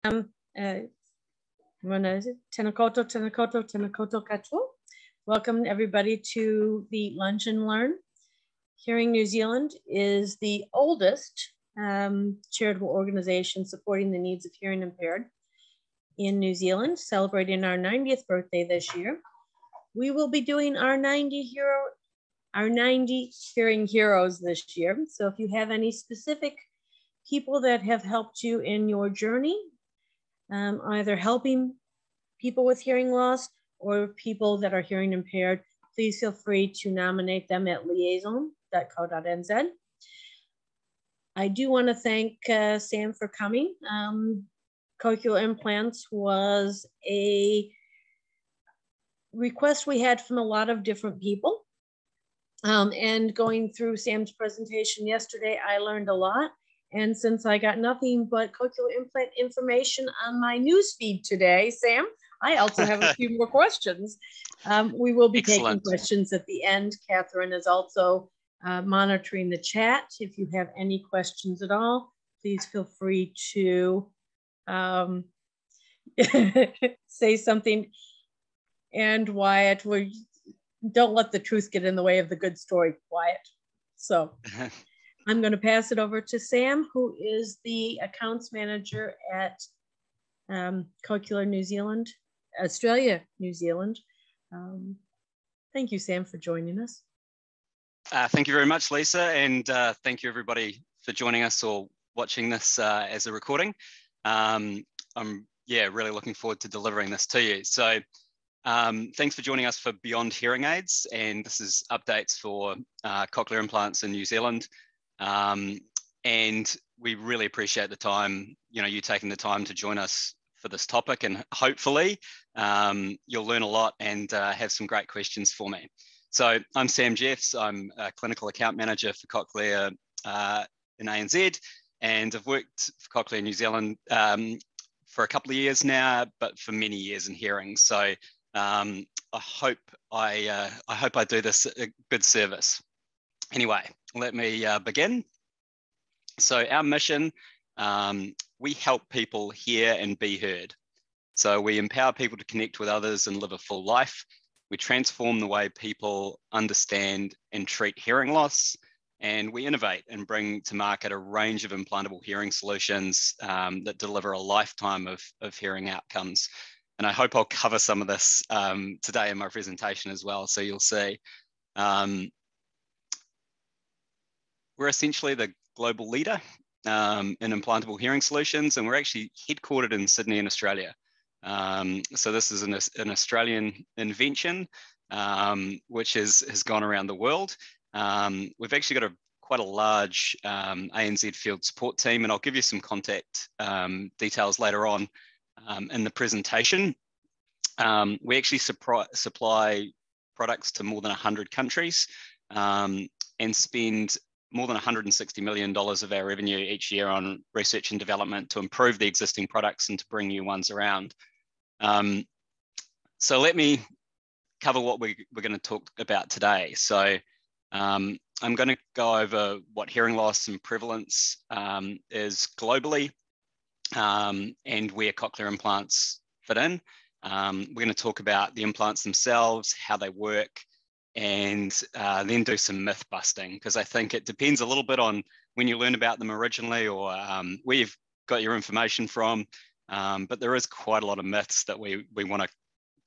Tenakoto Katu. Welcome everybody to the Lunch and Learn. Hearing New Zealand is the oldest charitable organization supporting the needs of hearing impaired in New Zealand, celebrating our 90th birthday this year. We will be doing our 90 Hearing Heroes this year. So if you have any specific people that have helped you in your journey, either helping people with hearing loss or people that are hearing impaired, please feel free to nominate them at liaison.co.nz. I do want to thank Sam for coming. Cochlear Implants was a request we had from a lot of different people. And going through Sam's presentation yesterday, I learned a lot. And since I got nothing but cochlear implant information on my news feed today, Sam, I also have a few more questions. We will be taking questions at the end. Catherine is also monitoring the chat. If you have any questions at all, please feel free to say something. And Wyatt, don't let the truth get in the way of the good story, Wyatt. So I'm going to pass it over to Sam, who is the accounts manager at Cochlear New Zealand, Australia, New Zealand. Thank you, Sam, for joining us. Thank you very much, Lisa, and thank you everybody for joining us or watching this as a recording. I'm really looking forward to delivering this to you. So thanks for joining us for Beyond Hearing Aids, and this is updates for Cochlear Implants in New Zealand. And we really appreciate the time, you taking the time to join us for this topic, and hopefully you'll learn a lot and have some great questions for me. So I'm Sam Jeffs. I'm a clinical account manager for Cochlear in ANZ, and I've worked for Cochlear New Zealand for a couple of years now, but for many years in hearing. So I hope I do this a good service. Anyway, let me begin. So our mission, we help people hear and be heard. So we empower people to connect with others and live a full life. We transform the way people understand and treat hearing loss, and we innovate and bring to market a range of implantable hearing solutions that deliver a lifetime of hearing outcomes. And I hope I'll cover some of this today in my presentation as well, so you'll see. We're essentially the global leader in implantable hearing solutions, and we're actually headquartered in Sydney in Australia. So this is an Australian invention, which has gone around the world. We've actually got quite a large ANZ field support team, and I'll give you some contact details later on in the presentation. We actually supply products to more than 100 countries and spend more than $160 million of our revenue each year on research and development to improve the existing products and to bring new ones around. So let me cover what we're going to talk about today. So I'm going to go over what hearing loss and prevalence is globally and where cochlear implants fit in. We're going to talk about the implants themselves, how they work, and then do some myth busting, because I think it depends a little bit on when you learn about them originally or where you've got your information from. But there is quite a lot of myths that we want to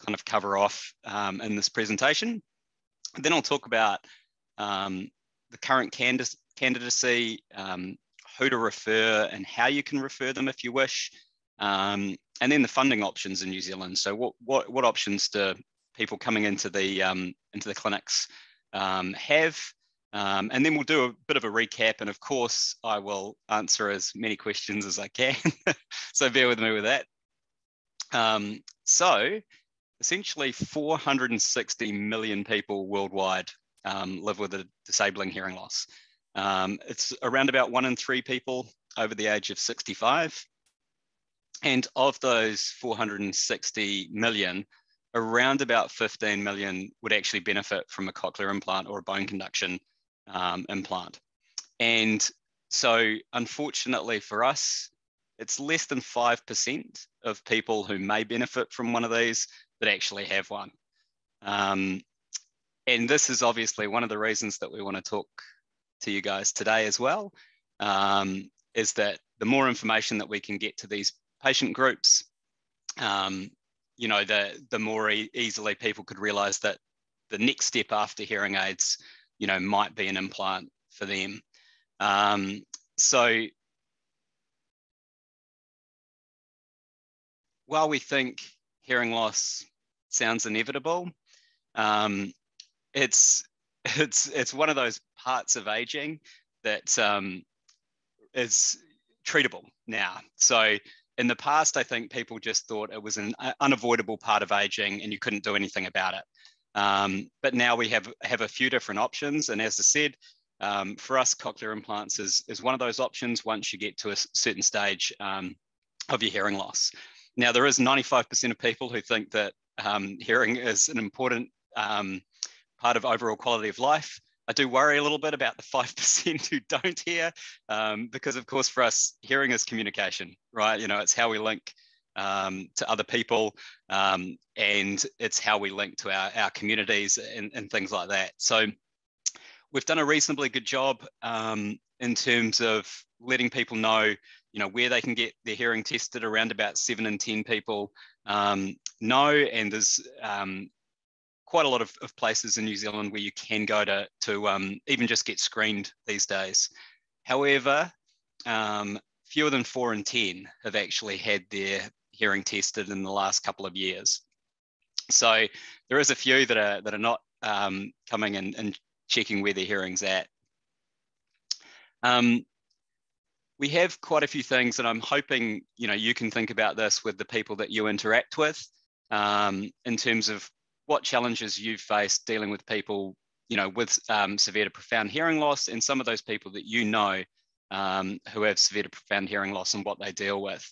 kind of cover off in this presentation. And then I'll talk about the current candidacy, who to refer and how you can refer them if you wish, and then the funding options in New Zealand. So what options do people coming into the clinics have? And then we'll do a bit of a recap, and of course I will answer as many questions as I can. So bear with me with that. So essentially 460 million people worldwide live with a disabling hearing loss. It's around about 1 in 3 people over the age of 65. And of those 460 million, around about 15 million would actually benefit from a cochlear implant or a bone conduction implant. And so unfortunately for us, it's less than 5% of people who may benefit from one of these that actually have one. And this is obviously one of the reasons that we want to talk to you guys today as well, is that the more information that we can get to these patient groups, you know, the more easily people could realize that the next step after hearing aids, you know, might be an implant for them. So while we think hearing loss sounds inevitable, it's one of those parts of aging that is treatable now. So in the past, I think people just thought it was an unavoidable part of aging and you couldn't do anything about it. But now we have a few different options. And as I said, for us, cochlear implants is one of those options once you get to a certain stage of your hearing loss. Now, there is 95% of people who think that hearing is an important part of overall quality of life. I do worry a little bit about the 5% who don't hear, because of course for us, hearing is communication, right? You know, it's how we link to other people, and it's how we link to our communities and things like that. So we've done a reasonably good job in terms of letting people know, you know, where they can get their hearing tested. Around about 7 in 10 people know, and there's quite a lot of places in New Zealand where you can go to even just get screened these days. However, fewer than 4 in 10 have actually had their hearing tested in the last couple of years. So there is a few that are not coming and checking where their hearing's at. We have quite a few things, and I'm hoping, you know, you can think about this with the people that you interact with, in terms of what challenges you've faced dealing with people, you know, with severe to profound hearing loss, and some of those people that you know who have severe to profound hearing loss and what they deal with.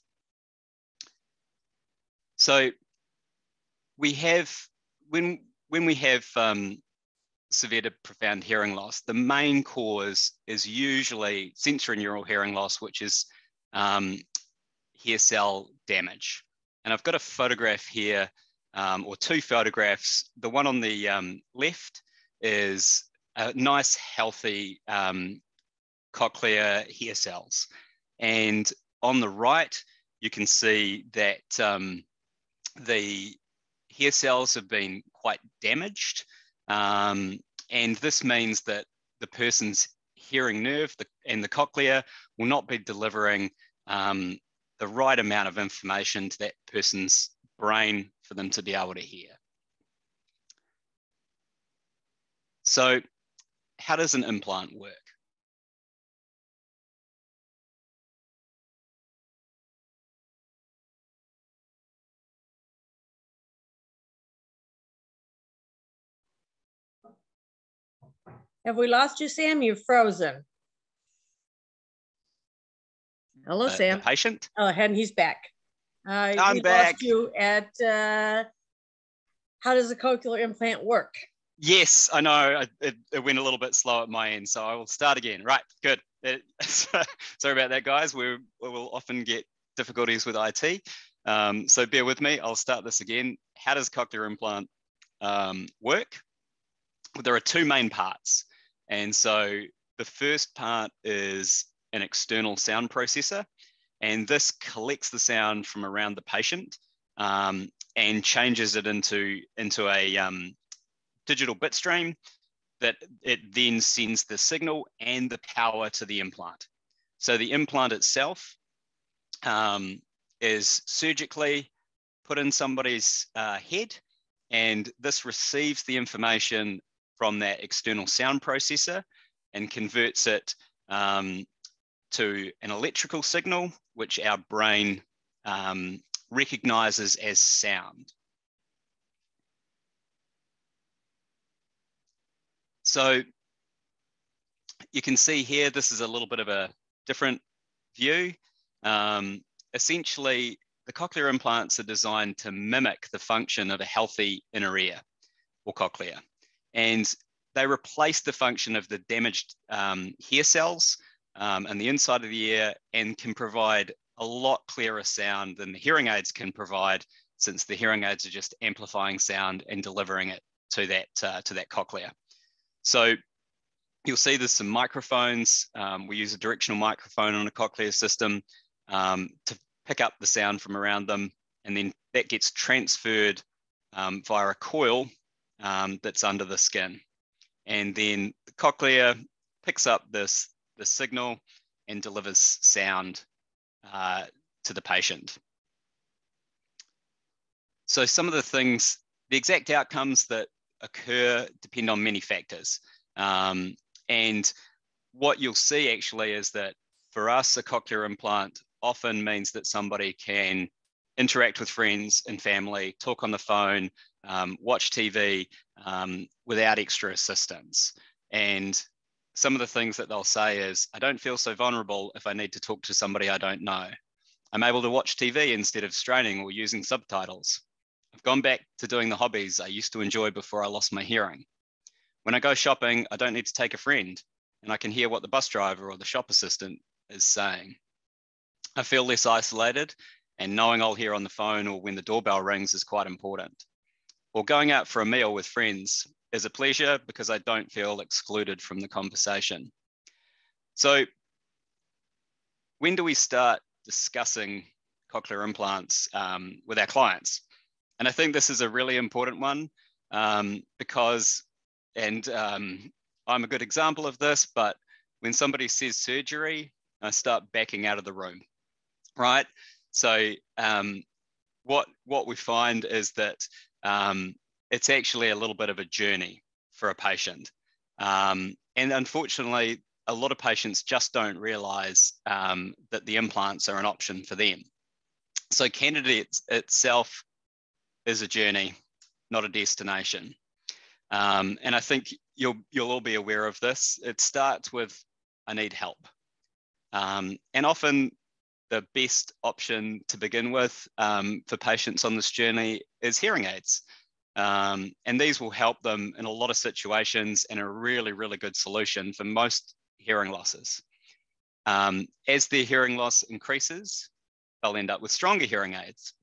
So we have, when we have severe to profound hearing loss, the main cause is usually sensorineural hearing loss, which is hair cell damage. And I've got a photograph here, or two photographs. The one on the left is a nice, healthy cochlear hair cells. And on the right, you can see that the hair cells have been quite damaged. And this means that the person's hearing nerve and the cochlea will not be delivering the right amount of information to that person's brain for them to be able to hear. So how does an implant work? Have we lost you, Sam? You're frozen. Hello, Sam. The patient? Oh, and he's back. I'm we back. Lost you at how does a cochlear implant work? Yes, I know. It went a little bit slow at my end, so I will start again. Right, good. Sorry about that, guys. We will often get difficulties with IT. So bear with me. I'll start this again. How does cochlear implant work? Well, there are two main parts. And so the first part is an external sound processor. And this collects the sound from around the patient and changes it into a digital bit stream that it then sends the signal and the power to the implant. So the implant itself is surgically put in somebody's head, and this receives the information from that external sound processor and converts it to an electrical signal, which our brain recognizes as sound. So you can see here, this is a little bit of a different view. Essentially, the cochlear implants are designed to mimic the function of a healthy inner ear or cochlea. And they replace the function of the damaged hair cells and the inside of the ear, and can provide a lot clearer sound than the hearing aids can provide, since the hearing aids are just amplifying sound and delivering it to that cochlea. So you'll see there's some microphones. We use a directional microphone on a cochlear system to pick up the sound from around them, and then that gets transferred via a coil that's under the skin. And then the cochlea picks up the signal and delivers sound to the patient. So some of the things, the exact outcomes that occur depend on many factors. And what you'll see actually is that for us, a cochlear implant often means that somebody can interact with friends and family, talk on the phone, watch TV without extra assistance. And some of the things that they'll say is, I don't feel so vulnerable if I need to talk to somebody I don't know. I'm able to watch TV instead of straining or using subtitles. I've gone back to doing the hobbies I used to enjoy before I lost my hearing. When I go shopping, I don't need to take a friend, and I can hear what the bus driver or the shop assistant is saying. I feel less isolated, and knowing I'll hear on the phone or when the doorbell rings is quite important. Or going out for a meal with friends is a pleasure because I don't feel excluded from the conversation. So when do we start discussing cochlear implants with our clients? And I think this is a really important one because, and I'm a good example of this, but when somebody says surgery, I start backing out of the room, right? So what we find is that it's actually a little bit of a journey for a patient. And unfortunately, a lot of patients just don't realize that the implants are an option for them. So candidate itself is a journey, not a destination. And I think you'll all be aware of this. It starts with, I need help. And often the best option to begin with for patients on this journey is hearing aids. And these will help them in a lot of situations and a really, really good solution for most hearing losses. As their hearing loss increases, they'll end up with stronger hearing aids.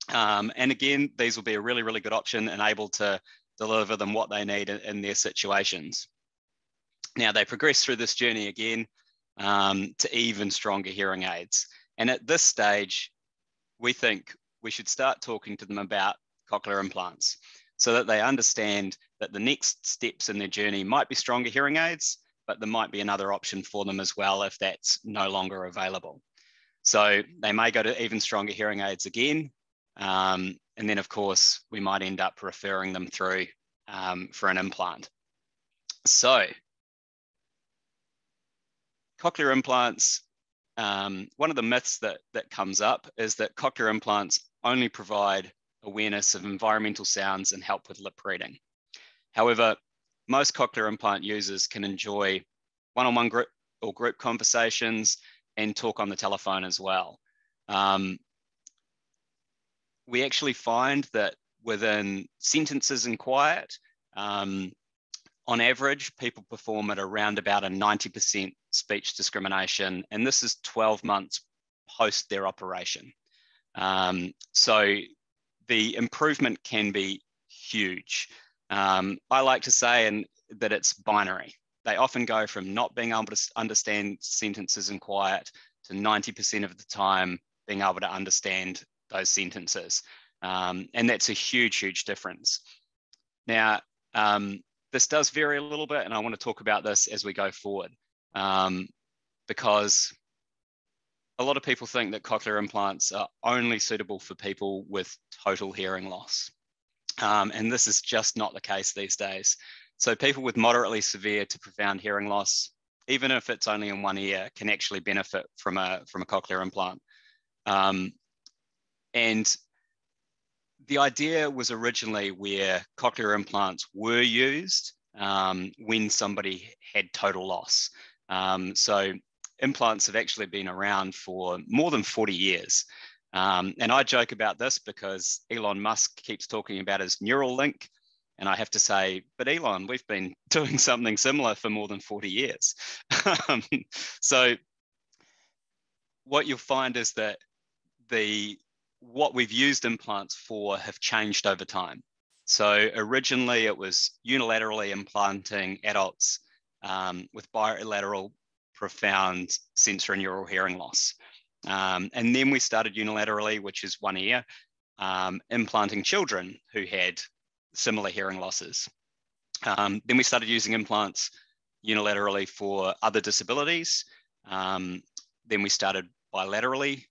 And again, these will be a really, really good option and able to deliver them what they need in their situations. Now, they progress through this journey again to even stronger hearing aids. And at this stage, we think we should start talking to them about cochlear implants so that they understand that the next steps in their journey might be stronger hearing aids, but there might be another option for them as well if that's no longer available. So they may go to even stronger hearing aids again. And then, of course, we might end up referring them through for an implant. So cochlear implants, one of the myths that comes up is that cochlear implants only provide awareness of environmental sounds and help with lip reading. However, most cochlear implant users can enjoy one-on-one group conversations and talk on the telephone as well. We actually find that within sentences and quiet, on average, people perform at around about a 90% speech discrimination, and this is 12 months post their operation. So the improvement can be huge. I like to say that it's binary. They often go from not being able to understand sentences in quiet to 90% of the time being able to understand those sentences. And that's a huge, huge difference. Now, this does vary a little bit, and I want to talk about this as we go forward, because a lot of people think that cochlear implants are only suitable for people with total hearing loss. And this is just not the case these days. So people with moderately severe to profound hearing loss, even if it's only in one ear, can actually benefit from a cochlear implant. And the idea was originally where cochlear implants were used when somebody had total loss. So implants have actually been around for more than 40 years. And I joke about this because Elon Musk keeps talking about his neural link. And I have to say, but Elon, we've been doing something similar for more than 40 years. So what you'll find is that what we've used implants for have changed over time. So originally it was unilaterally implanting adults with bilateral profound sensorineural hearing loss. And then we started unilaterally, which is one ear, implanting children who had similar hearing losses. Then we started using implants unilaterally for other disabilities. Then we started bilaterally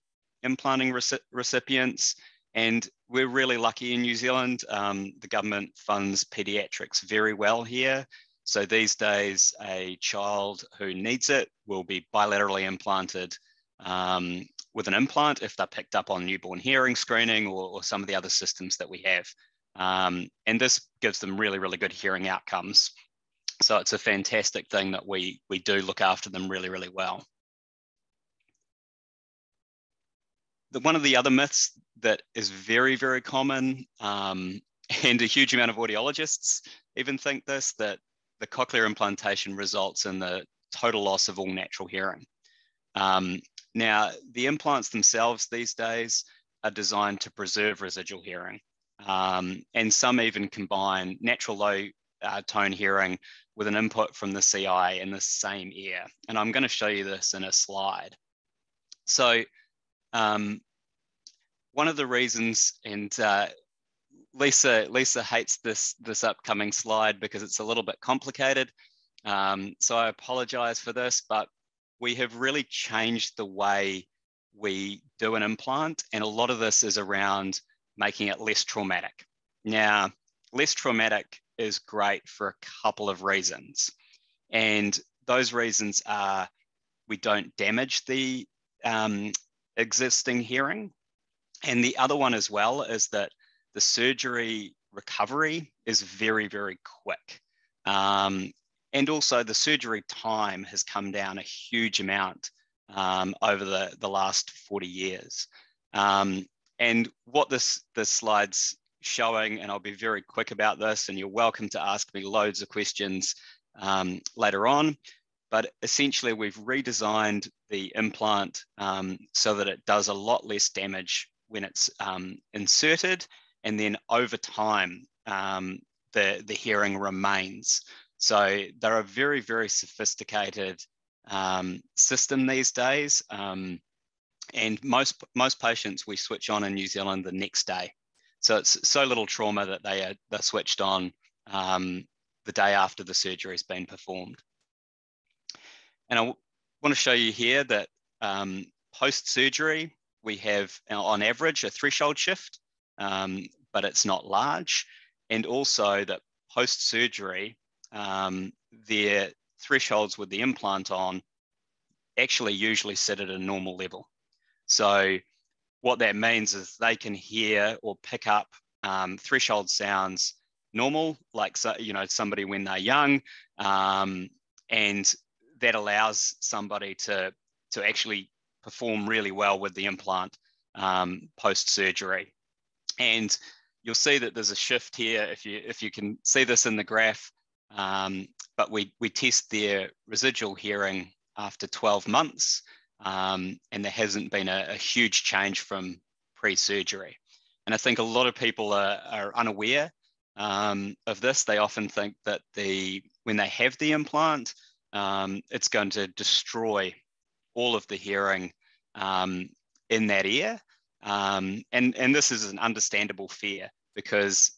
implanting recipients. And we're really lucky in New Zealand. The government funds pediatrics very well here. So these days, a child who needs it will be bilaterally implanted with an implant if they're picked up on newborn hearing screening or some of the other systems that we have. And this gives them really, really good hearing outcomes. So it's a fantastic thing that we do look after them really, really well. One of the other myths that is very, very common, and a huge amount of audiologists even think this, that the cochlear implantation results in the total loss of all natural hearing. Now, the implants themselves these days are designed to preserve residual hearing. And some even combine natural low tone hearing with an input from the CI in the same ear. And I'm going to show you this in a slide. So one of the reasons, and Lisa hates this upcoming slide because it's a little bit complicated. So I apologize for this, but we have really changed the way we do an implant. And a lot of this is around making it less traumatic. Now, less traumatic is great for a couple of reasons. And those reasons are we don't damage the existing hearing. And the other one as well is that the surgery recovery is very, very quick. And also the surgery time has come down a huge amount over the last 40 years. And what this slide's showing, and I'll be very quick about this, and you're welcome to ask me loads of questions later on, but essentially we've redesigned the implant so that it does a lot less damage when it's inserted, and then over time, the hearing remains. So they're a very, very sophisticated system these days. And most patients we switch on in New Zealand the next day. So it's so little trauma that they're switched on the day after the surgery has been performed. And I want to show you here that post-surgery, we have on average a threshold shift, but it's not large. And also that post-surgery, their thresholds with the implant on actually usually sit at a normal level. So what that means is they can hear or pick up threshold sounds normal, like somebody when they're young, and that allows somebody to actually perform really well with the implant post-surgery. And you'll see that there's a shift here if you can see this in the graph, but we test their residual hearing after 12 months, and there hasn't been a huge change from pre-surgery. And I think a lot of people are unaware of this. They often think that when they have the implant, it's going to destroy all of the hearing in that ear. And this is an understandable fear because,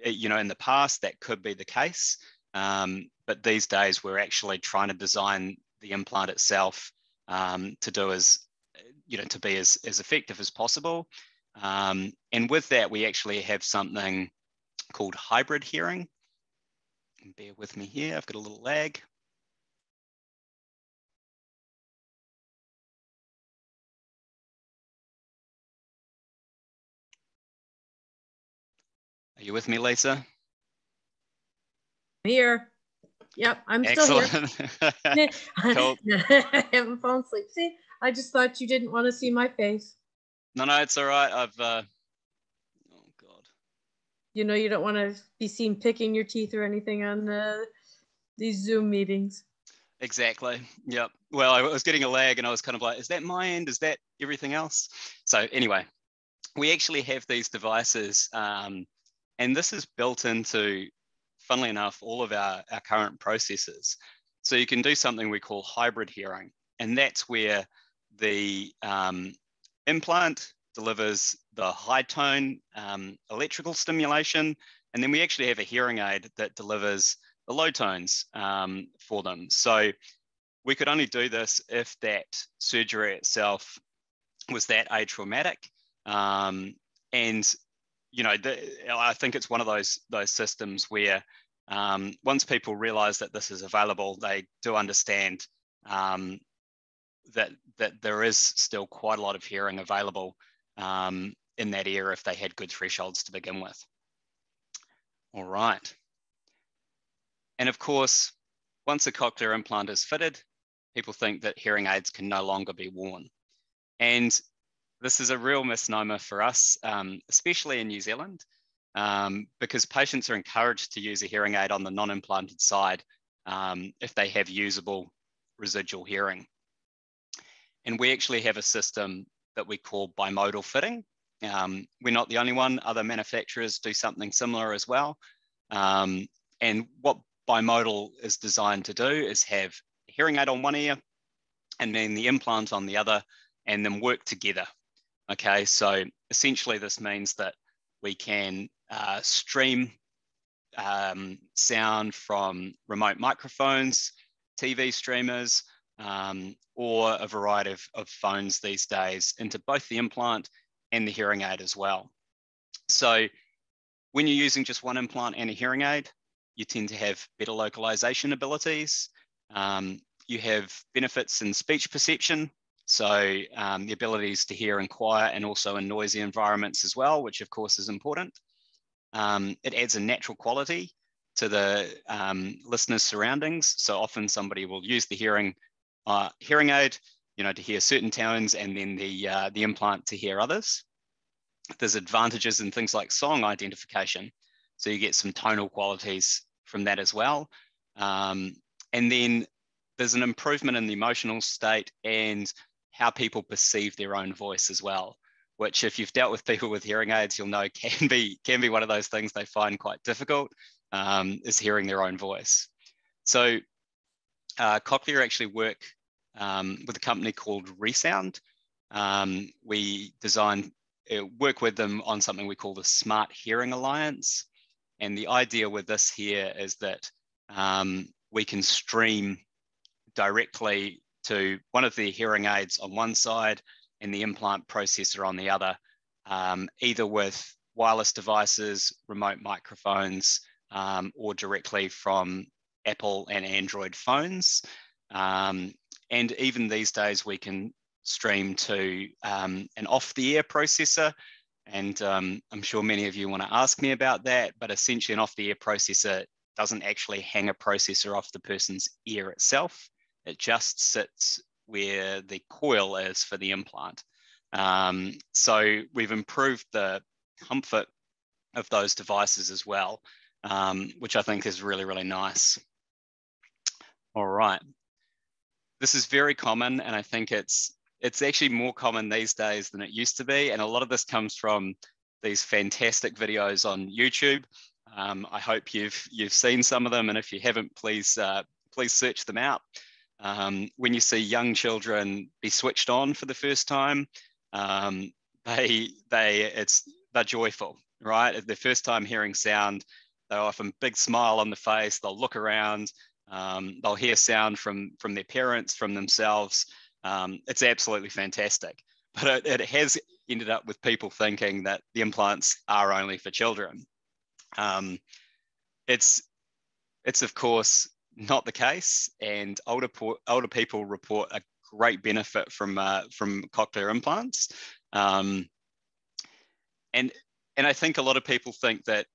in the past that could be the case. But these days we're actually trying to design the implant itself to do to be as effective as possible. And with that, we actually have something called hybrid hearing. Bear with me here, I've got a little lag. Are you with me, Lisa? Here. Yep, I'm still here. Cool. I haven't fallen asleep. See, I just thought you didn't want to see my face. No, it's all right. Oh God. You don't want to be seen picking your teeth or anything on these Zoom meetings. Exactly. Yep. Well, I was getting a lag and I was kind of like, is that my end? Is that everything else? So anyway, we actually have these devices, and this is built into, funnily enough, all of our current processors. So you can do something we call hybrid hearing, and that's where the implant delivers the high tone electrical stimulation, and then we actually have a hearing aid that delivers the low tones for them. So we could only do this if that surgery itself was that atraumatic. And you know, I think it's one of those systems where once people realize that this is available, they do understand that there is still quite a lot of hearing available in that ear if they had good thresholds to begin with. All right. And of course, once a cochlear implant is fitted, people think that hearing aids can no longer be worn. And this is a real misnomer for us, especially in New Zealand, because patients are encouraged to use a hearing aid on the non-implanted side if they have usable residual hearing. And we actually have a system that we call Bimodal Fitting. We're not the only one. Other manufacturers do something similar as well. And what Bimodal is designed to do is have a hearing aid on one ear and then the implant on the other, and then work together. Okay, so essentially this means that we can stream sound from remote microphones, TV streamers, or a variety of phones these days into both the implant and the hearing aid as well. So when you're using just one implant and a hearing aid, you tend to have better localization abilities. You have benefits in speech perception. So the abilities to hear in quiet and also in noisy environments as well, which of course is important. It adds a natural quality to the listener's surroundings. So often somebody will use the hearing aid, you know, to hear certain tones, and then the implant to hear others. There's advantages in things like song identification. So you get some tonal qualities from that as well. And then there's an improvement in the emotional state and how people perceive their own voice as well, which if you've dealt with people with hearing aids, you'll know can be one of those things they find quite difficult, is hearing their own voice. So Cochlear actually work with a company called Resound. We work with them on something we call the Smart Hearing Alliance. And the idea with this here is that we can stream directly to one of the hearing aids on one side and the implant processor on the other, either with wireless devices, remote microphones, or directly from Apple and Android phones. And even these days, we can stream to an off-the-ear processor. And I'm sure many of you want to ask me about that, but essentially an off-the-ear processor doesn't actually hang a processor off the person's ear itself. It just sits where the coil is for the implant. So we've improved the comfort of those devices as well, which I think is really, really nice. All right. This is very common, and I think it's actually more common these days than it used to be. And a lot of this comes from these fantastic videos on YouTube. I hope you've seen some of them, and if you haven't, please search them out. When you see young children be switched on for the first time, they're joyful, right? The first time hearing sound, they're often big smile on the face. They'll look around. They'll hear sound from their parents, from themselves. It's absolutely fantastic. But it has ended up with people thinking that the implants are only for children. It's of course not the case, and older people report a great benefit from cochlear implants. And I think a lot of people think that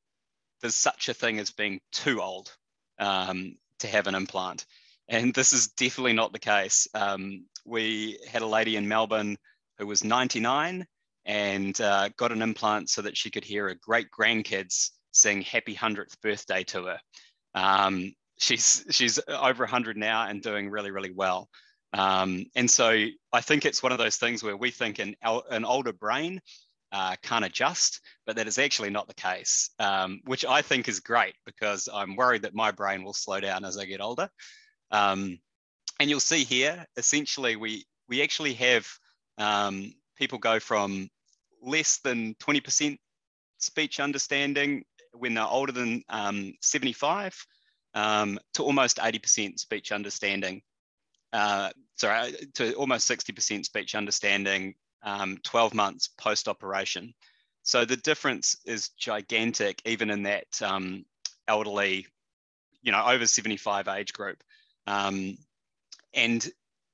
there's such a thing as being too old to have an implant. And this is definitely not the case. We had a lady in Melbourne who was 99 and got an implant so that she could hear her great grandkids sing happy 100th birthday to her. she's over 100 now and doing really, really well. And so I think it's one of those things where we think an older brain can't adjust, but that is actually not the case, which I think is great, because I'm worried that my brain will slow down as I get older. And you'll see here, essentially, we actually have people go from less than 20% speech understanding when they're older than 75 to almost 80% speech understanding. To almost 60% speech understanding 12 months post-operation. So the difference is gigantic, even in that elderly, over 75 age group. And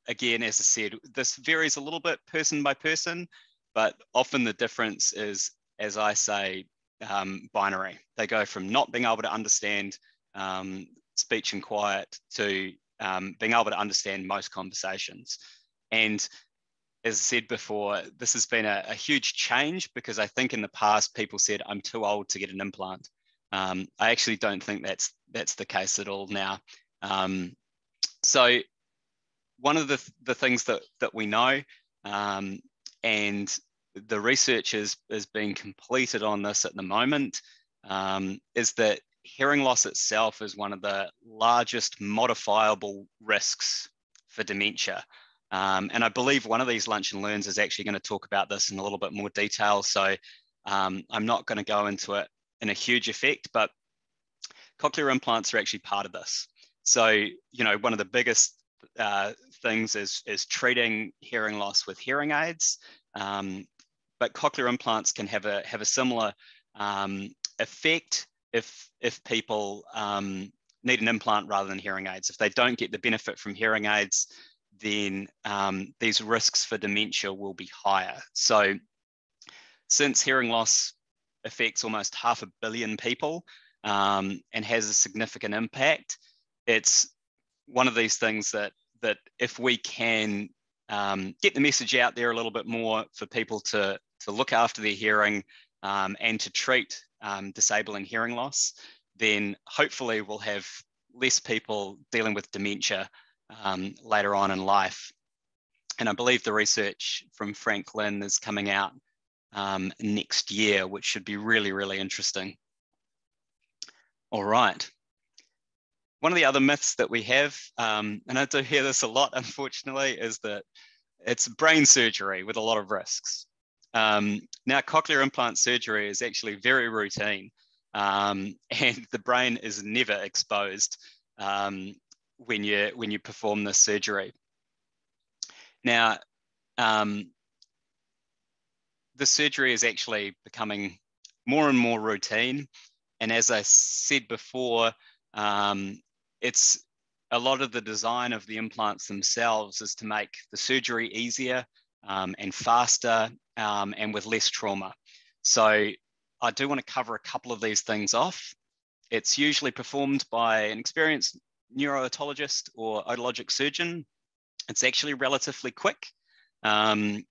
again, as I said, this varies a little bit person by person, but often the difference is, as I say, binary. They go from not being able to understand speech and quiet to being able to understand most conversations. And as I said before, this has been a huge change, because I think in the past people said, I'm too old to get an implant. I actually don't think that's the case at all now. So one of the things that we know, and the research is being completed on this at the moment, is that hearing loss itself is one of the largest modifiable risks for dementia. And I believe one of these lunch and learns is actually going to talk about this in a little bit more detail. So I'm not going to go into it in a huge effect, but cochlear implants are actually part of this. So, one of the biggest things is treating hearing loss with hearing aids. But cochlear implants can have a similar effect if people need an implant rather than hearing aids. If they don't get the benefit from hearing aids, then these risks for dementia will be higher. So since hearing loss affects almost 500 million people and has a significant impact, it's one of these things that if we can get the message out there a little bit more for people to look after their hearing and to treat disabling hearing loss, then hopefully we'll have less people dealing with dementia later on in life. And I believe the research from Franklin is coming out next year, which should be really, really interesting. All right. One of the other myths that we have, and I do hear this a lot, unfortunately, is that it's brain surgery with a lot of risks. Now, cochlear implant surgery is actually very routine, and the brain is never exposed when you perform this surgery. Now, the surgery is actually becoming more and more routine, and as I said before, it's a lot of the design of the implants themselves is to make the surgery easier and faster and with less trauma. So I do want to cover a couple of these things off. It's usually performed by an experienced neuro-otologist or otologic surgeon. It's actually relatively quick and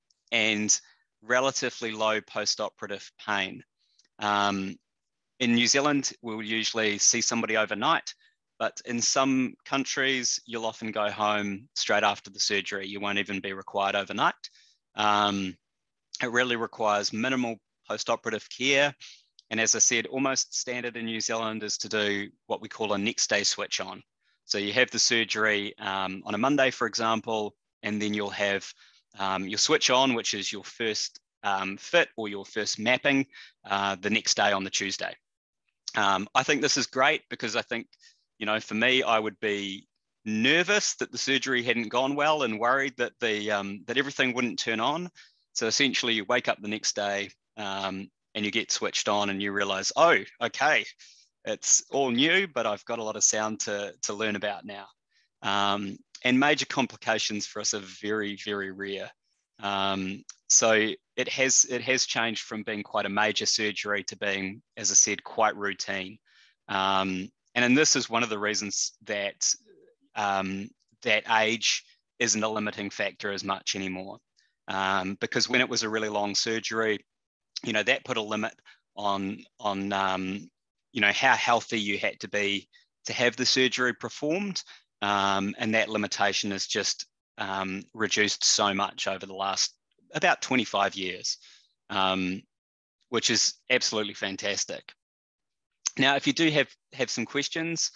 relatively low post-operative pain. In New Zealand, we'll usually see somebody overnight, but in some countries, you'll often go home straight after the surgery. You won't even be required overnight. It really requires minimal post-operative care. And as I said, almost standard in New Zealand is to do what we call a next day switch on. So you have the surgery on a Monday, for example, and then you'll have your switch on, which is your first fit or your first mapping the next day on the Tuesday. I think this is great because I think, for me, I would be nervous that the surgery hadn't gone well and worried that that everything wouldn't turn on. So essentially you wake up the next day and you get switched on and you realize, oh, okay, it's all new, but I've got a lot of sound to learn about now. And major complications for us are very, very rare. So it has changed from being quite a major surgery to being, as I said, quite routine. And this is one of the reasons that that age isn't a limiting factor as much anymore. Because when it was a really long surgery, that put a limit on how healthy you had to be to have the surgery performed. And that limitation is just reduced so much over the last about 25 years, which is absolutely fantastic. Now, if you do have some questions,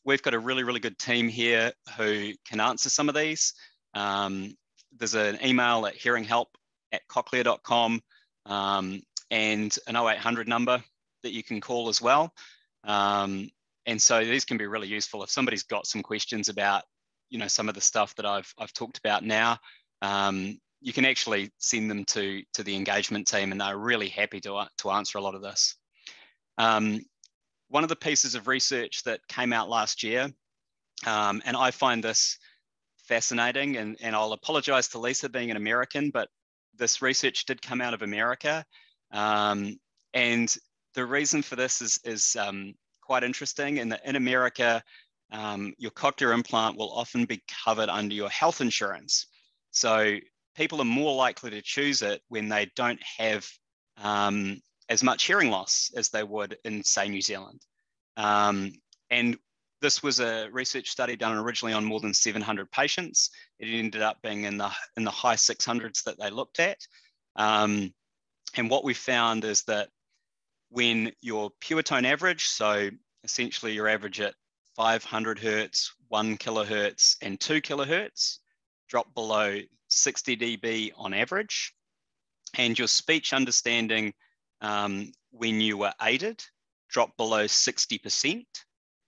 we've got a really, really good team here who can answer some of these. There's an email at hearinghelp@cochlear.com and an 0800 number that you can call as well. And so these can be really useful if somebody's got some questions about, some of the stuff that I've talked about now. You can actually send them to the engagement team, and they're really happy to answer a lot of this. One of the pieces of research that came out last year, and I find this fascinating, and I'll apologize to Lisa being an American, but this research did come out of America. And the reason for this is quite interesting in that in America, your cochlear implant will often be covered under your health insurance. So people are more likely to choose it when they don't have as much hearing loss as they would in, say, New Zealand. And this was a research study done originally on more than 700 patients. It ended up being in the high 600s that they looked at. And what we found is that when your pure tone average, so essentially your average at 500 hertz, 1 kilohertz, and 2 kilohertz, drop below 60 dB on average, and your speech understanding when you were aided dropped below 60%,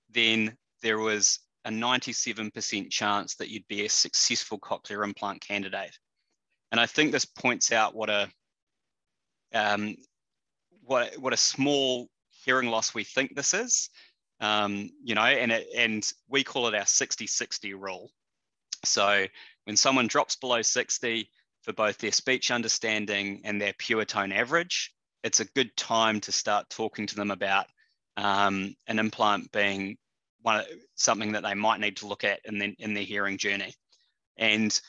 then there was a 97% chance that you'd be a successful cochlear implant candidate. And I think this points out what a small hearing loss we think this is, and we call it our 60-60 rule. So when someone drops below 60 for both their speech understanding and their pure tone average, it's a good time to start talking to them about an implant being something that they might need to look at in their hearing journey. And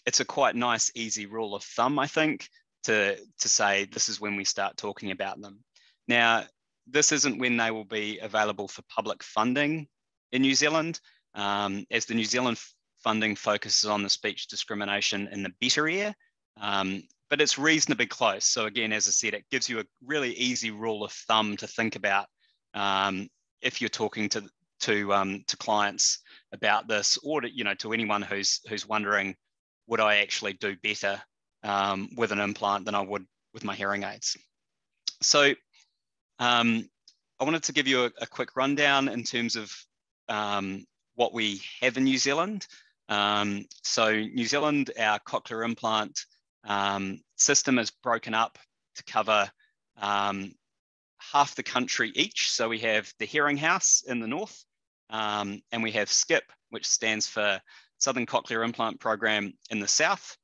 it's a quite nice, easy rule of thumb, I think, to say this is when we start talking about them. Now, this isn't when they will be available for public funding in New Zealand, as the New Zealand funding focuses on the speech discrimination in the better ear, but it's reasonably close. So again, as I said, it gives you a really easy rule of thumb to think about if you're talking to clients about this, or to anyone who's wondering, would I actually do better with an implant than I would with my hearing aids? So I wanted to give you a quick rundown in terms of what we have in New Zealand. So New Zealand, our cochlear implant system is broken up to cover half the country each. So we have the Hearing House in the north, and we have SCIP, which stands for Southern Cochlear Implant Program, in the south.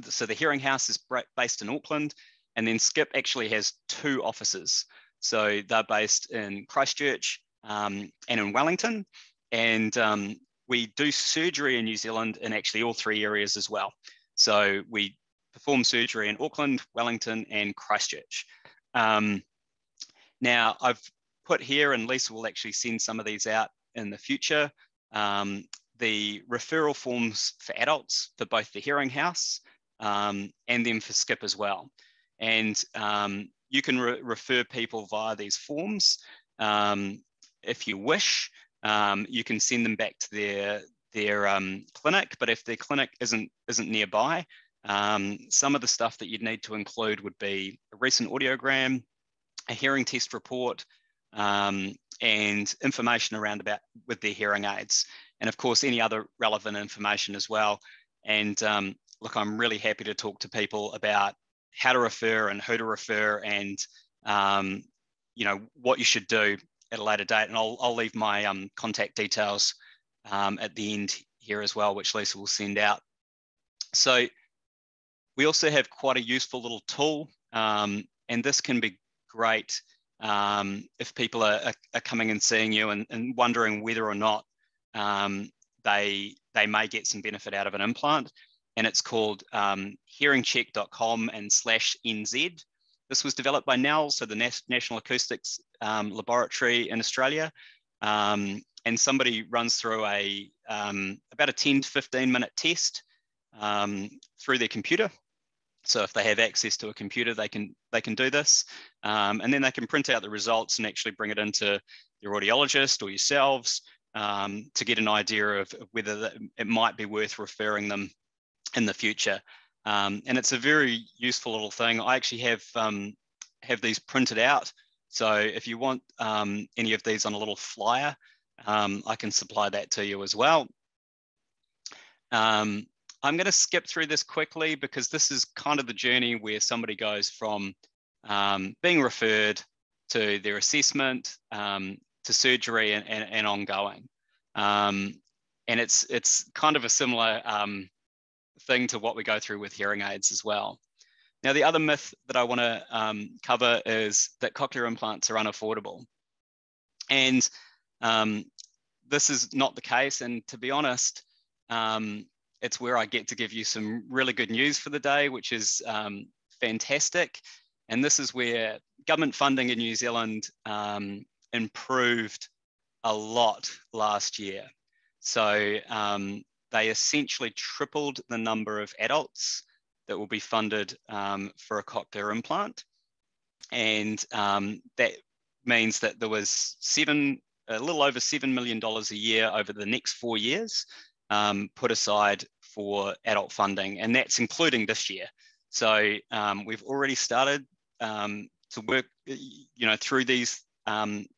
So the Hearing House is based in Auckland, and then SCIP actually has 2 offices. So they're based in Christchurch and in Wellington. And we do surgery in New Zealand in actually all 3 areas as well. So we perform surgery in Auckland, Wellington, and Christchurch. Now, I've put here, and Lisa will actually send some of these out in the future, the referral forms for adults for both the Hearing House and then for SCIP as well. And you can refer people via these forms. If you wish, you can send them back to their clinic, but if their clinic isn't nearby, some of the stuff that you'd need to include would be a recent audiogram, a hearing test report, and information around with their hearing aids, and of course any other relevant information as well. And look, I'm really happy to talk to people about how to refer and who to refer, and what you should do at a later date. And I'll leave my contact details at the end here as well, which Lisa will send out. So we also have quite a useful little tool, and this can be great if people are coming and seeing you and wondering whether or not they may get some benefit out of an implant. And it's called hearingcheck.com/NZ. This was developed by NAL, so the National Acoustics Laboratory in Australia. and somebody runs through about a 10 to 15 minute test through their computer. So if they have access to a computer, they can do this, and then they can print out the results and actually bring it into your audiologist or yourselves to get an idea of whether it might be worth referring them in the future. And it's a very useful little thing. I actually have these printed out. So if you want any of these on a little flyer, I can supply that to you as well. I'm going to skip through this quickly because this is kind of the journey where somebody goes from being referred to their assessment to surgery and ongoing. And it's kind of a similar thing to what we go through with hearing aids as well. Now, the other myth that I want to cover is that cochlear implants are unaffordable. And this is not the case. And to be honest, it's where I get to give you some really good news for the day, which is fantastic. And this is where government funding in New Zealand improved a lot last year. So they essentially tripled the number of adults that will be funded for a cochlear implant. And that means that there was a little over $7 million a year over the next 4 years put aside for adult funding, and that's including this year. So we've already started to work, through these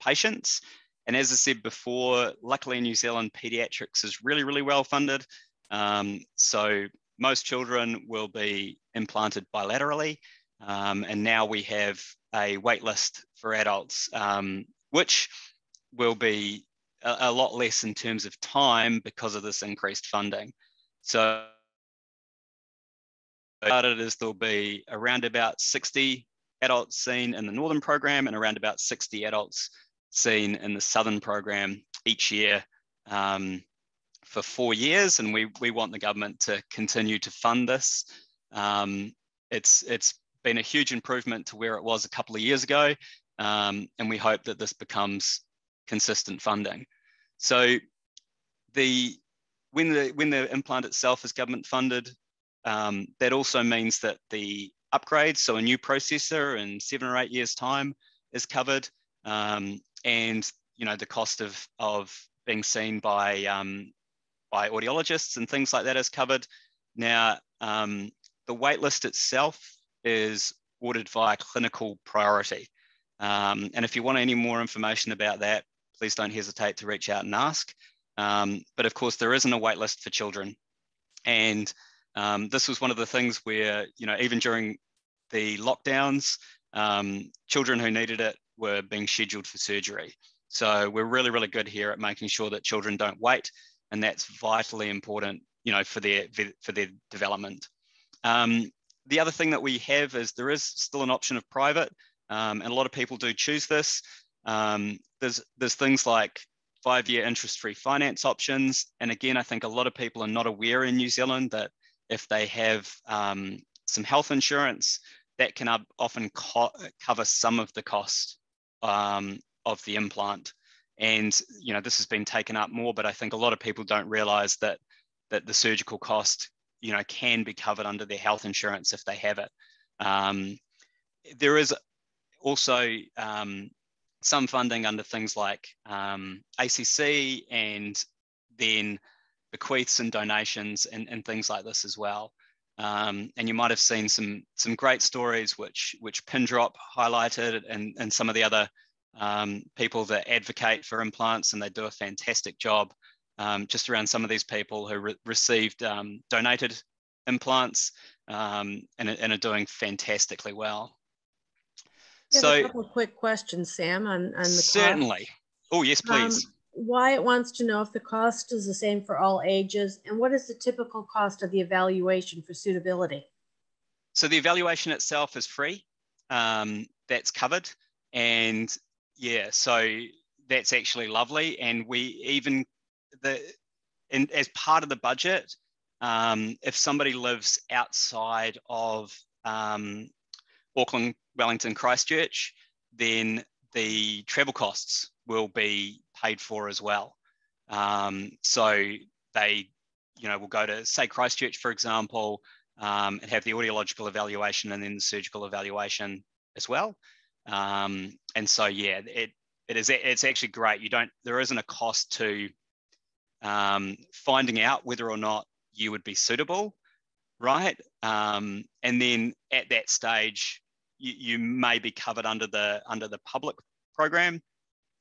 patients. And as I said before, luckily in New Zealand, pediatrics is really, really well funded. So most children will be implanted bilaterally, and now we have a wait list for adults, which will be a lot less in terms of time because of this increased funding. So there'll be around about 60 adults seen in the Northern program and around about 60 adults seen in the Southern program each year for 4 years. And we want the government to continue to fund this. It's been a huge improvement to where it was a couple of years ago. And we hope that this becomes consistent funding. So when the implant itself is government funded, that also means that the upgrade, so a new processor in 7 or 8 years' time, is covered, and the cost of being seen by audiologists and things like that is covered. Now, the waitlist itself is ordered via clinical priority, and if you want any more information about that, please don't hesitate to reach out and ask. But of course, there isn't a waitlist for children, and this was one of the things where, even during the lockdowns, children who needed it were being scheduled for surgery. So we're really, really good here at making sure that children don't wait, and that's vitally important, for their development. The other thing that we have is there is still an option of private, and a lot of people do choose this. There's things like 5-year interest-free finance options. And again, I think a lot of people are not aware in New Zealand that if they have some health insurance, that can often cover some of the cost of the implant. And, this has been taken up more, but I think a lot of people don't realize that the surgical cost, can be covered under their health insurance if they have it. There is also some funding under things like ACC, and then bequeaths and donations and things like this as well. And you might have seen some great stories which Pindrop highlighted, and some of the other people that advocate for implants, and they do a fantastic job just around some of these people who received donated implants and are doing fantastically well. I have a couple of quick questions, Sam, on the certainly. cost. Oh, yes, please. Wyatt wants to know if the cost is the same for all ages, and what is the typical cost of the evaluation for suitability? So the evaluation itself is free. That's covered. And yeah, so that's actually lovely. And we even, as part of the budget, if somebody lives outside of Auckland, Wellington, Christchurch, then the travel costs will be paid for as well. So they, will go to, say, Christchurch, for example, and have the audiological evaluation and then the surgical evaluation as well. And so, yeah, it's actually great. There isn't a cost to finding out whether or not you would be suitable, right? And then at that stage, you may be covered under the public program,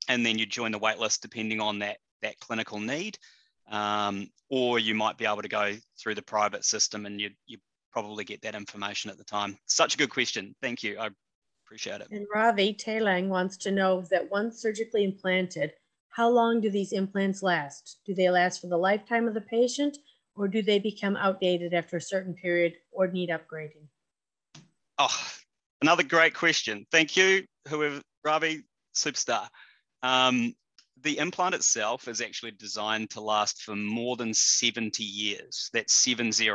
and then you join the wait list depending on that clinical need, or you might be able to go through the private system, and you probably get that information at the time. Such a good question. Thank you. I appreciate it. And Ravi Tailang wants to know that once surgically implanted, how long do these implants last? Do they last for the lifetime of the patient, or do they become outdated after a certain period or need upgrading? Oh, another great question. Thank you, whoever, Ravi, superstar. The implant itself is actually designed to last for more than 70 years. That's 70.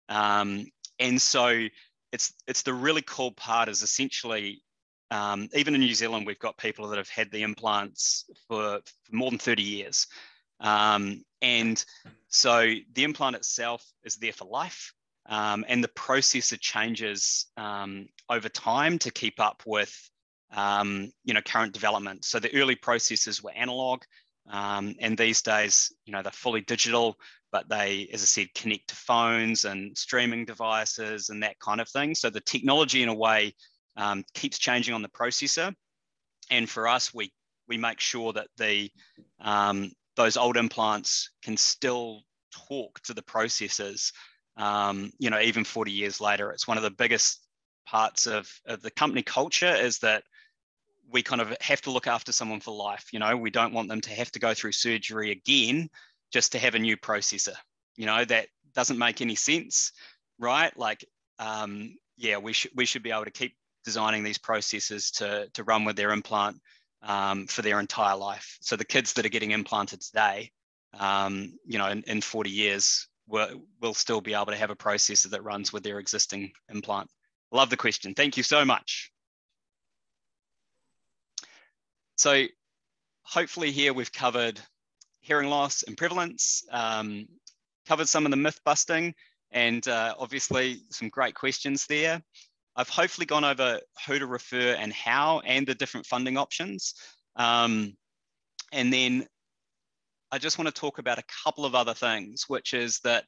And so it's the really cool part is essentially, even in New Zealand, we've got people that have had the implants for more than 30 years. And so the implant itself is there for life. And the processor changes over time to keep up with current development. So the early processors were analog, and these days, they're fully digital, but they, as I said, connect to phones and streaming devices and that kind of thing. So the technology, in a way, keeps changing on the processor. And for us, we make sure that those old implants can still talk to the processors, even 40 years later. It's one of the biggest parts of the company culture is that we kind of have to look after someone for life. We don't want them to have to go through surgery again just to have a new processor. That doesn't make any sense, right? Like, we should be able to keep designing these processors to run with their implant for their entire life. So the kids that are getting implanted today, in 40 years, will still be able to have a processor that runs with their existing implant. Love the question. Thank you so much. So hopefully here we've covered hearing loss and prevalence, covered some of the myth busting, and obviously some great questions there. I've hopefully gone over who to refer and how, and the different funding options. And then I just want to talk about a couple of other things, which is that,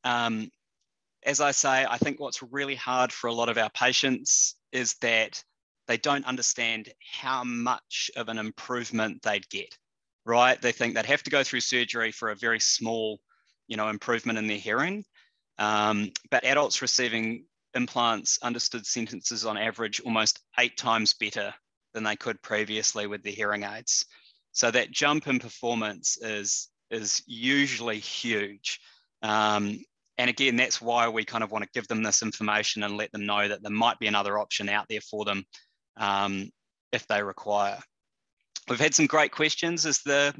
as I say, I think what's really hard for a lot of our patients is that they don't understand how much of an improvement they'd get, right? They think they'd have to go through surgery for a very small, improvement in their hearing. But adults receiving implants understood sentences on average almost 8 times better than they could previously with their hearing aids. So that jump in performance is usually huge. And again, that's why we kind of want to give them this information and let them know that there might be another option out there for them if they require. We've had some great questions. Is there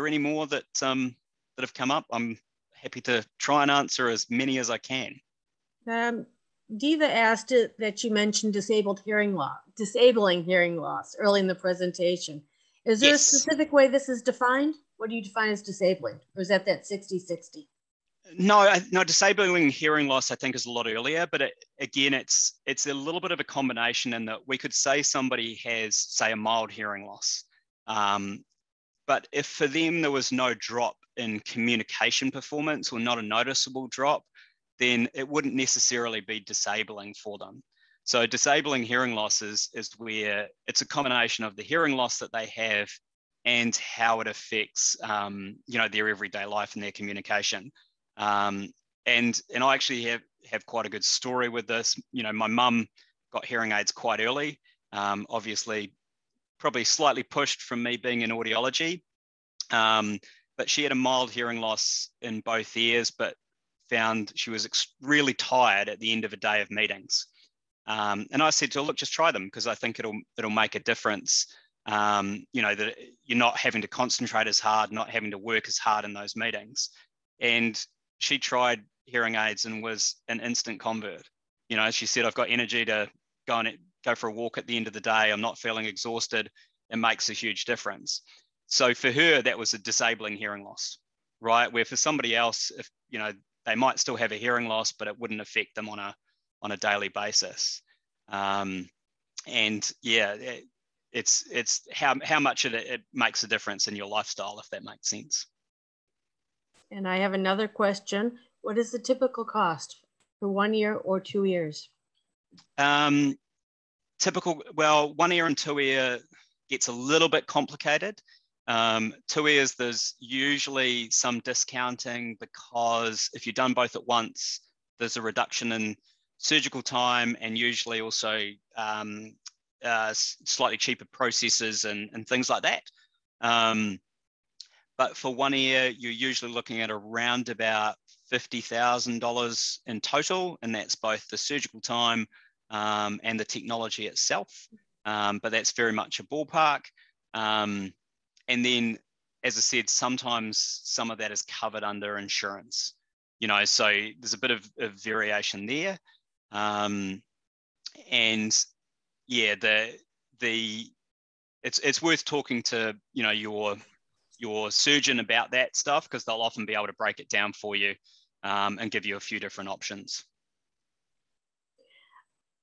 any more that have come up? I'm happy to try and answer as many as I can. Diva asked that you mentioned disabling hearing loss early in the presentation. Is there a specific way this is defined? What do you define as disabling? Or is that 60-60? No, disabling hearing loss, I think, is a lot earlier, but again, it's a little bit of a combination in that we could say somebody has, say, a mild hearing loss. But if for them there was no drop in communication performance or not a noticeable drop, then it wouldn't necessarily be disabling for them. So disabling hearing loss is where it's a combination of the hearing loss that they have and how it affects their everyday life and their communication. And I actually have quite a good story with this. My mum got hearing aids quite early, obviously probably slightly pushed from me being in audiology, but she had a mild hearing loss in both ears, but found she was really tired at the end of a day of meetings. And I said to her, look, just try them, because I think it'll make a difference. That you're not having to concentrate as hard, not having to work as hard in those meetings. And she tried hearing aids and was an instant convert. She said, I've got energy to go for a walk at the end of the day. I'm not feeling exhausted. It makes a huge difference. So for her, that was a disabling hearing loss, right? Where for somebody else, if they might still have a hearing loss, but it wouldn't affect them on a daily basis. And yeah, it's how much it makes a difference in your lifestyle, if that makes sense. And I have another question. What is the typical cost for 1 year or 2 years? Typical, well, 1 ear and 2 ear gets a little bit complicated. 2 ears, there's usually some discounting because if you've done both at once, there's a reduction in surgical time and usually also slightly cheaper processes and things like that. But for 1 ear, you're usually looking at around about $50,000 in total, and that's both the surgical time and the technology itself. But that's very much a ballpark. And then, as I said, sometimes some of that is covered under insurance, so there's a bit of variation there. And yeah, it's worth talking to, your surgeon about that stuff, because they'll often be able to break it down for you and give you a few different options.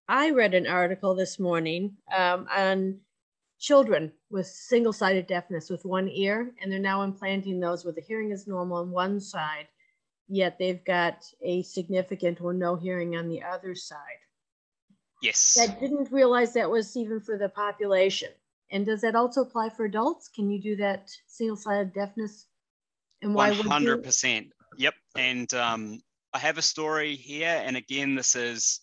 I read an article this morning on children with single-sided deafness with 1 ear, and they're now implanting those where the hearing is normal on one side, yet they've got a significant or no hearing on the other side. Yes. I didn't realize that was even for the population. And does that also apply for adults? Can you do that single-sided deafness? And why 100%. Yep. And I have a story here. And again, this is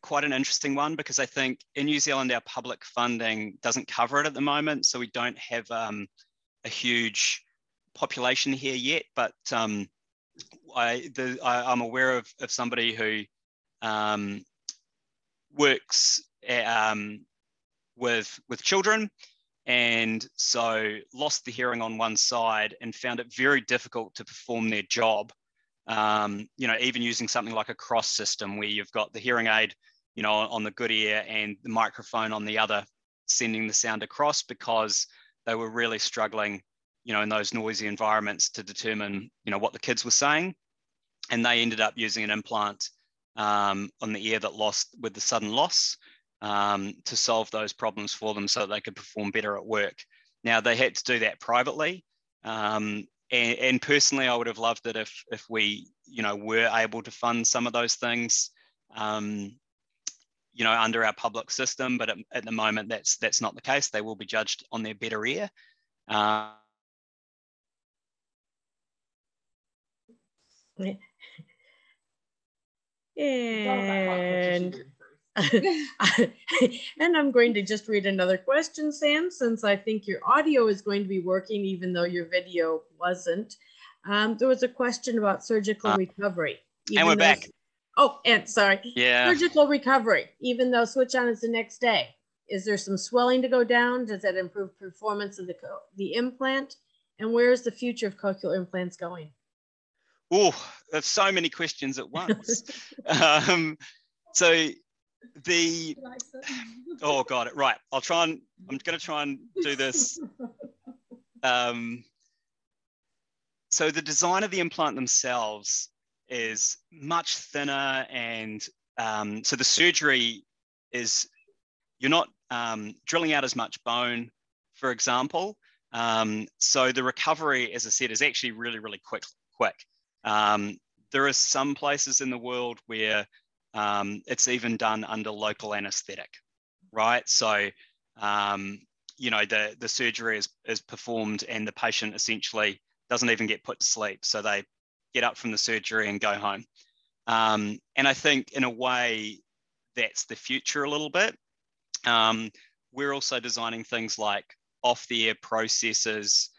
quite an interesting one, because I think in New Zealand, our public funding doesn't cover it at the moment. So we don't have a huge population here yet. But I'm aware of somebody who works with children, and so lost the hearing on one side and found it very difficult to perform their job. Even using something like a cross system where you've got the hearing aid, on the good ear and the microphone on the other, sending the sound across, because they were really struggling, in those noisy environments to determine, what the kids were saying. And they ended up using an implant on the ear that lost with the sudden loss to solve those problems for them so that they could perform better at work. Now, they had to do that privately. And personally, I would have loved it if we, were able to fund some of those things, under our public system. But at the moment, that's not the case. They will be judged on their better ear. And I'm going to just read another question, Sam, since I think your audio is going to be working, even though your video wasn't. There was a question about surgical recovery. And we're back. Oh, and sorry. Yeah. Surgical recovery, even though switch on is the next day. Is there some swelling to go down? Does that improve performance of the implant? And where is the future of cochlear implants going? Oh, there's so many questions at once. Oh God, right. I'm going to try and do this. So the design of the implant themselves is much thinner, and so the surgery is, you're not drilling out as much bone, for example. So the recovery, as I said, is actually really, really quick. There are some places in the world where it's even done under local anesthetic, right? So, the surgery is performed and the patient essentially doesn't even get put to sleep. So they get up from the surgery and go home. And I think in a way, that's the future a little bit. We're also designing things like off-the-ear processes,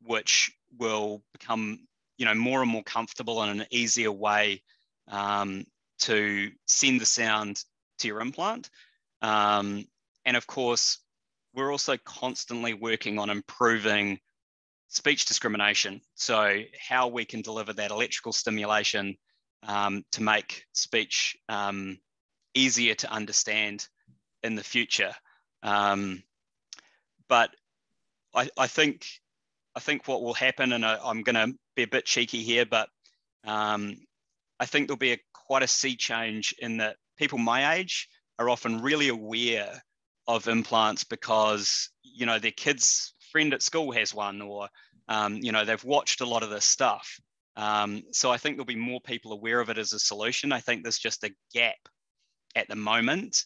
which will become, more and more comfortable and an easier way to send the sound to your implant. And of course, we're also constantly working on improving speech discrimination. So how we can deliver that electrical stimulation to make speech easier to understand in the future. but I think what will happen, and I'm going to be a bit cheeky here, but I think there'll be quite a sea change in that people my age are often really aware of implants because, you know, their kid's friend at school has one, or, you know, they've watched a lot of this stuff. So I think there'll be more people aware of it as a solution. I think there's just a gap at the moment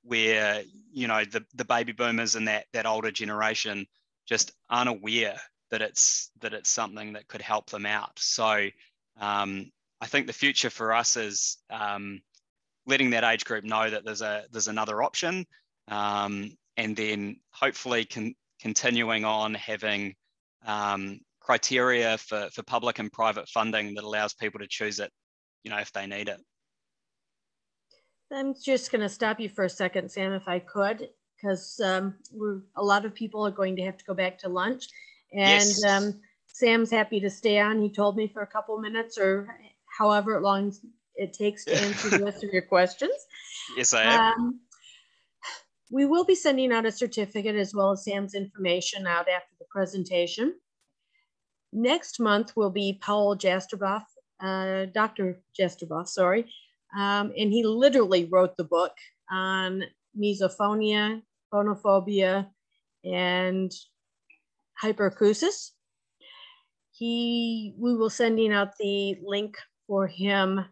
where, you know, the baby boomers and that older generation just aren't aware that it's something that could help them out. So I think the future for us is letting that age group know that there's another option, and then hopefully continuing on having criteria for public and private funding that allows people to choose it, you know, if they need it. I'm just going to stop you for a second, Sam, if I could, because a lot of people are going to have to go back to lunch. And yes. Sam's happy to stay on. He told me for a couple minutes or however long it takes to answer the rest of your questions. Yes, I am. We will be sending out a certificate as well as Sam's information out after the presentation. Next month will be Paul Jasterboff, Dr. Jasterboff, sorry. And he literally wrote the book on misophonia, phonophobia, and hyperacusis. We will sending out the link for him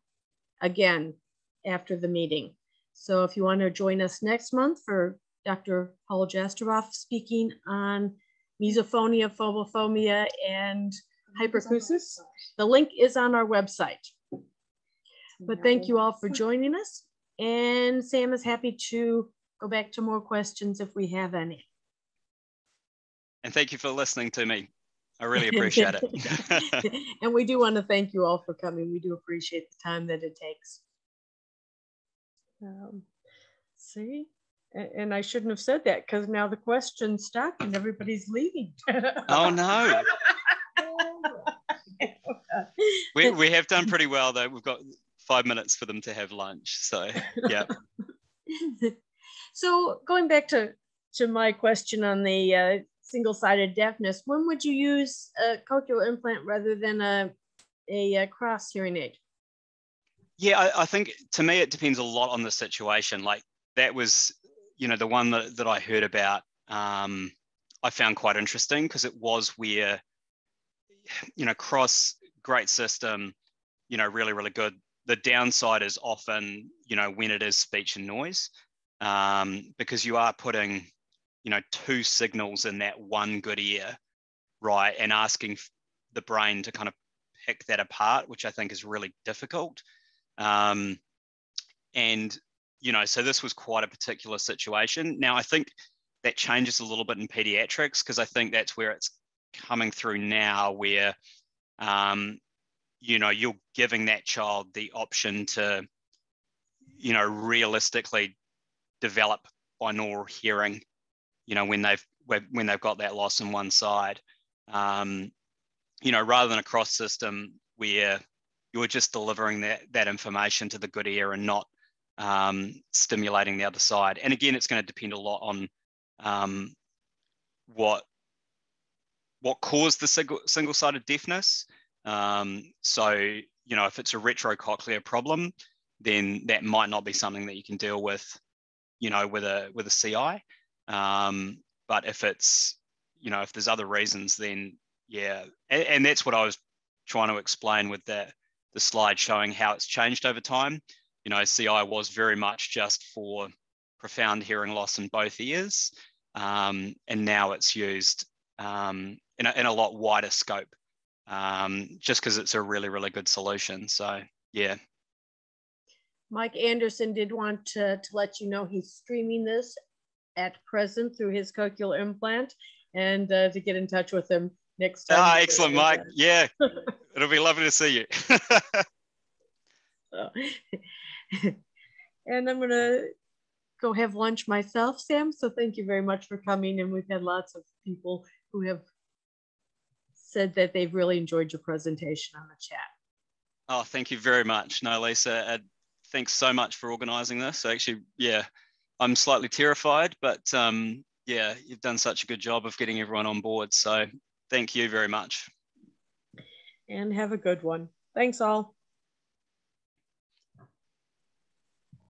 again after the meeting. So if you want to join us next month for Dr. Paul Jasterboff speaking on misophonia, phobophobia, and hyperacusis, the link is on our website. But thank you all for joining us. And Sam is happy to go back to more questions if we have any. And thank you for listening to me. I really appreciate it. And we do want to thank you all for coming. We do appreciate the time that it takes. See, and I shouldn't have said that because now the questions stopped and everybody's leaving. Oh no. We have done pretty well though. We've got 5 minutes for them to have lunch. So yeah. So going back to my question on the single-sided deafness, when would you use a cochlear implant rather than a cross hearing aid? Yeah, I think to me it depends a lot on the situation. Like that was, you know, the one that I heard about, I found quite interesting because it was where, you know, cross, great system, you know, really, really good. The downside is often, you know, when it is speech and noise, because you are putting, you know, two signals in that one good ear, right? And asking the brain to kind of pick that apart, which I think is really difficult. And, you know, so this was quite a particular situation. Now, I think that changes a little bit in pediatrics because I think that's where it's coming through now where, you know, you're giving that child the option to, you know, realistically develop binaural hearing, you know, when they've got that loss on one side, you know, rather than a cross system where you're just delivering that information to the good ear and not stimulating the other side. And again, it's going to depend a lot on what caused the single-sided deafness. So, you know, if it's a retrocochlear problem, then that might not be something that you can deal with, you know, with a CI. But if it's, you know, if there's other reasons, then yeah. And that's what I was trying to explain with the slide showing how it's changed over time. You know, CI was very much just for profound hearing loss in both ears. And now it's used in a lot wider scope, just because it's a really, really good solution. So, yeah. Mike Anderson did want to let you know he's streaming this at present through his cochlear implant and to get in touch with him next time. Ah, excellent, Mike. Yeah, it'll be lovely to see you. And I'm going to go have lunch myself, Sam. So thank you very much for coming. And we've had lots of people who have said that they've really enjoyed your presentation on the chat. Oh, thank you very much. No, Lisa, thanks so much for organizing this. Actually, yeah, I'm slightly terrified, but Yeah, you've done such a good job of getting everyone on board. So thank you very much. And have a good one. Thanks all.